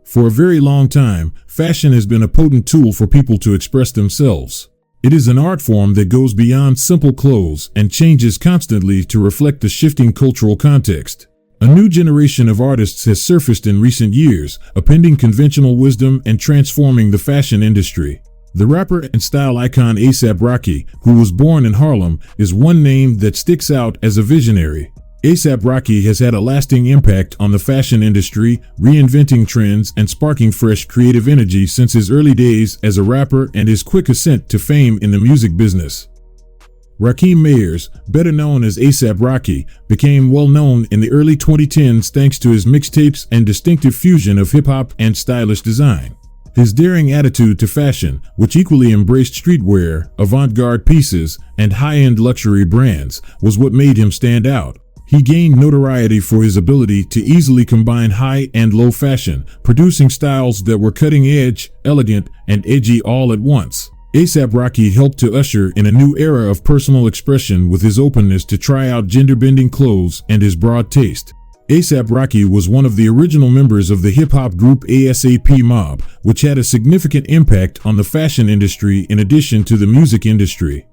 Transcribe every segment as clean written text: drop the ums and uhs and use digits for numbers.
For a very long time, fashion has been a potent tool for people to express themselves. It is an art form that goes beyond simple clothes and changes constantly to reflect the shifting cultural context. A new generation of artists has surfaced in recent years, appending conventional wisdom and transforming the fashion industry. The rapper and style icon A$AP Rocky, who was born in Harlem, is one name that sticks out as a visionary. A$AP Rocky has had a lasting impact on the fashion industry, reinventing trends and sparking fresh creative energy since his early days as a rapper and his quick ascent to fame in the music business. Rakim Mayers, better known as A$AP Rocky, became well known in the early 2010s thanks to his mixtapes and distinctive fusion of hip-hop and stylish design. His daring attitude to fashion, which equally embraced streetwear, avant-garde pieces, and high-end luxury brands, was what made him stand out. He gained notoriety for his ability to easily combine high and low fashion, producing styles that were cutting-edge, elegant, and edgy all at once. A$AP Rocky helped to usher in a new era of personal expression with his openness to try out gender-bending clothes and his broad taste. A$AP Rocky was one of the original members of the hip-hop group ASAP Mob, which had a significant impact on the fashion industry in addition to the music industry.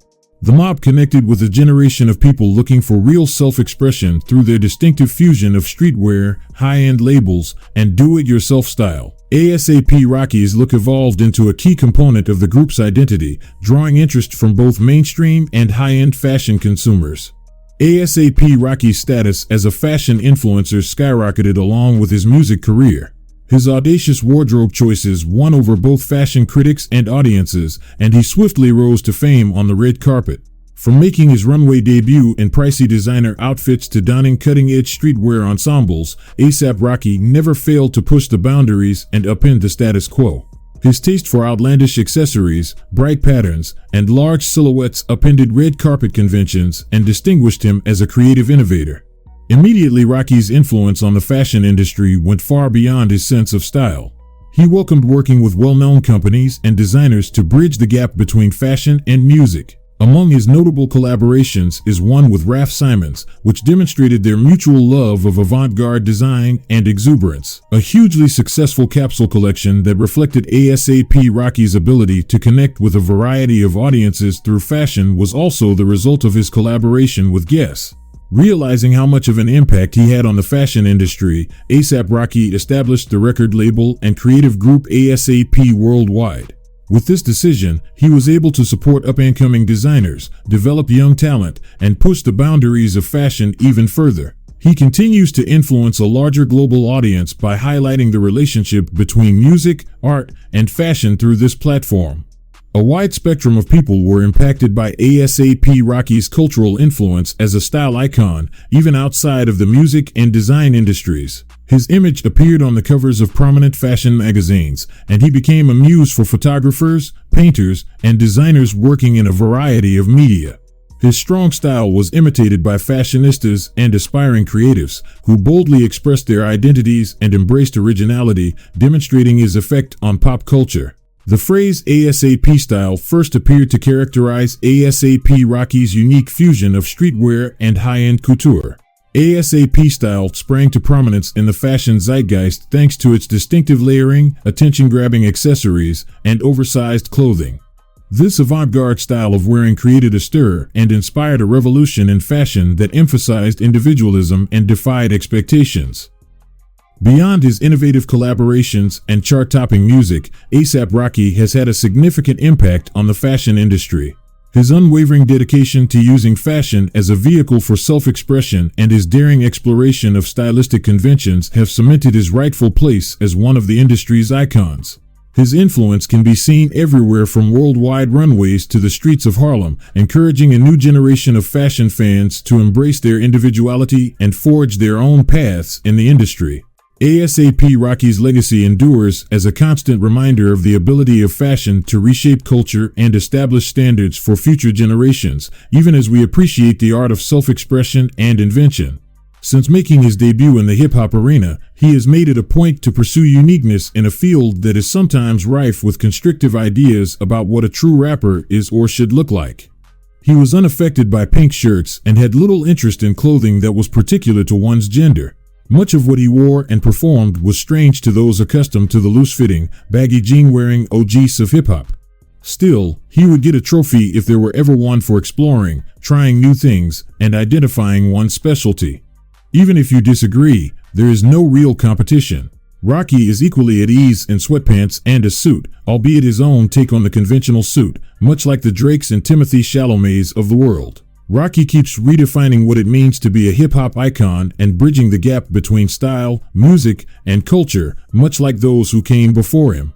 The Mob connected with a generation of people looking for real self-expression through their distinctive fusion of streetwear, high-end labels, and do-it-yourself style. ASAP Rocky's look evolved into a key component of the group's identity, drawing interest from both mainstream and high-end fashion consumers. ASAP Rocky's status as a fashion influencer skyrocketed along with his music career. His audacious wardrobe choices won over both fashion critics and audiences, and he swiftly rose to fame on the red carpet. From making his runway debut in pricey designer outfits to donning cutting-edge streetwear ensembles, A$AP Rocky never failed to push the boundaries and upend the status quo. His taste for outlandish accessories, bright patterns, and large silhouettes upended red carpet conventions and distinguished him as a creative innovator. Immediately, Rocky's influence on the fashion industry went far beyond his sense of style. He welcomed working with well-known companies and designers to bridge the gap between fashion and music. Among his notable collaborations is one with Raf Simons, which demonstrated their mutual love of avant-garde design and exuberance. A hugely successful capsule collection that reflected ASAP Rocky's ability to connect with a variety of audiences through fashion was also the result of his collaboration with Guess. Realizing how much of an impact he had on the fashion industry, A$AP Rocky established the record label and creative group ASAP worldwide. With this decision, he was able to support up-and-coming designers, develop young talent, and push the boundaries of fashion even further. He continues to influence a larger global audience by highlighting the relationship between music, art, and fashion through this platform. A wide spectrum of people were impacted by ASAP Rocky's cultural influence as a style icon, even outside of the music and design industries. His image appeared on the covers of prominent fashion magazines, and he became a muse for photographers, painters, and designers working in a variety of media. His strong style was imitated by fashionistas and aspiring creatives, who boldly expressed their identities and embraced originality, demonstrating his effect on pop culture. The phrase ASAP style first appeared to characterize ASAP Rocky's unique fusion of streetwear and high-end couture. ASAP style sprang to prominence in the fashion zeitgeist thanks to its distinctive layering, attention-grabbing accessories, and oversized clothing. This avant-garde style of wearing created a stir and inspired a revolution in fashion that emphasized individualism and defied expectations. Beyond his innovative collaborations and chart-topping music, A$AP Rocky has had a significant impact on the fashion industry. His unwavering dedication to using fashion as a vehicle for self-expression and his daring exploration of stylistic conventions have cemented his rightful place as one of the industry's icons. His influence can be seen everywhere from worldwide runways to the streets of Harlem, encouraging a new generation of fashion fans to embrace their individuality and forge their own paths in the industry. ASAP Rocky's legacy endures as a constant reminder of the ability of fashion to reshape culture and establish standards for future generations, even as we appreciate the art of self-expression and invention. Since making his debut in the hip-hop arena, he has made it a point to pursue uniqueness in a field that is sometimes rife with constrictive ideas about what a true rapper is or should look like. He was unaffected by pink shirts and had little interest in clothing that was particular to one's gender. Much of what he wore and performed was strange to those accustomed to the loose-fitting, baggy jean-wearing OGs of hip-hop. Still, he would get a trophy if there were ever one for exploring, trying new things, and identifying one's specialty. Even if you disagree, there is no real competition. Rocky is equally at ease in sweatpants and a suit, albeit his own take on the conventional suit, much like the Drakes and Timothy Chalamets of the world. Rocky keeps redefining what it means to be a hip-hop icon and bridging the gap between style, music, and culture, much like those who came before him.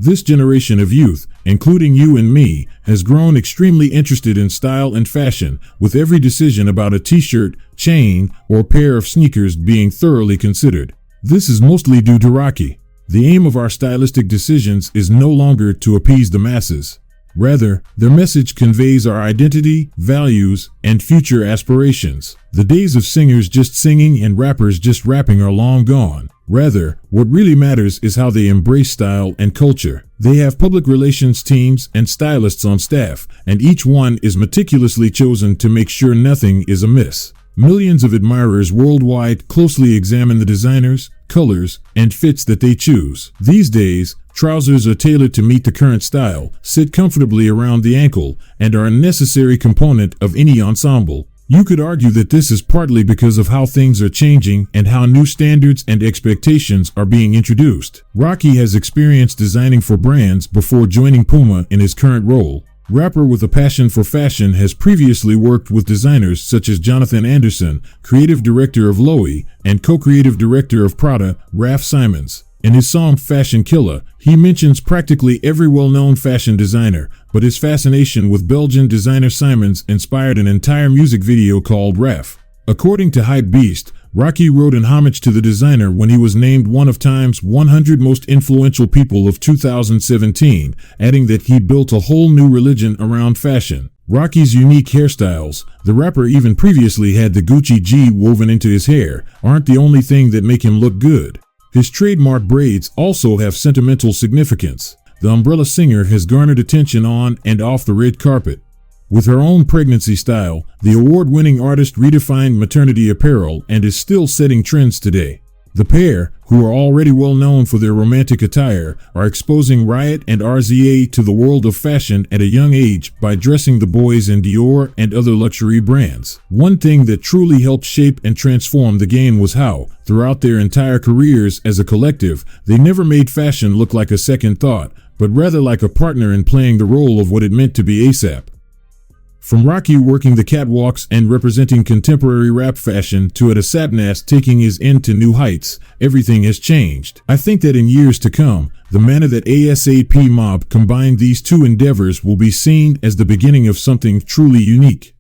This generation of youth, including you and me, has grown extremely interested in style and fashion, with every decision about a t-shirt, chain, or pair of sneakers being thoroughly considered. This is mostly due to Rocky. The aim of our stylistic decisions is no longer to appease the masses. Rather, their message conveys our identity, values, and future aspirations. The days of singers just singing and rappers just rapping are long gone. Rather, what really matters is how they embrace style and culture. They have public relations teams and stylists on staff, and each one is meticulously chosen to make sure nothing is amiss. Millions of admirers worldwide closely examine the designers, colors, and fits that they choose. These days, trousers are tailored to meet the current style, sit comfortably around the ankle, and are a necessary component of any ensemble. You could argue that this is partly because of how things are changing and how new standards and expectations are being introduced. Rocky has experience designing for brands before joining Puma in his current role. Rapper with a passion for fashion has previously worked with designers such as Jonathan Anderson, creative director of Loewe, and co-creative director of Prada, Raf Simons. In his song Fashion Killer, he mentions practically every well-known fashion designer, but his fascination with Belgian designer Simons inspired an entire music video called Raf. According to Hypebeast, Rocky wrote in homage to the designer when he was named one of Time's 100 most influential people of 2017, adding that he built a whole new religion around fashion. Rocky's unique hairstyles, the rapper even previously had the Gucci G woven into his hair, aren't the only thing that make him look good. His trademark braids also have sentimental significance. The Umbrella singer has garnered attention on and off the red carpet. With her own pregnancy style, the award-winning artist redefined maternity apparel and is still setting trends today. The pair, who are already well known for their romantic attire, are exposing Riot and RZA to the world of fashion at a young age by dressing the boys in Dior and other luxury brands. One thing that truly helped shape and transform the game was how, throughout their entire careers as a collective, they never made fashion look like a second thought, but rather like a partner in playing the role of what it meant to be ASAP. From Rocky working the catwalks and representing contemporary rap fashion to Etta Sapnas taking his end to new heights, everything has changed. I think that in years to come, the manner that ASAP Mob combined these two endeavors will be seen as the beginning of something truly unique.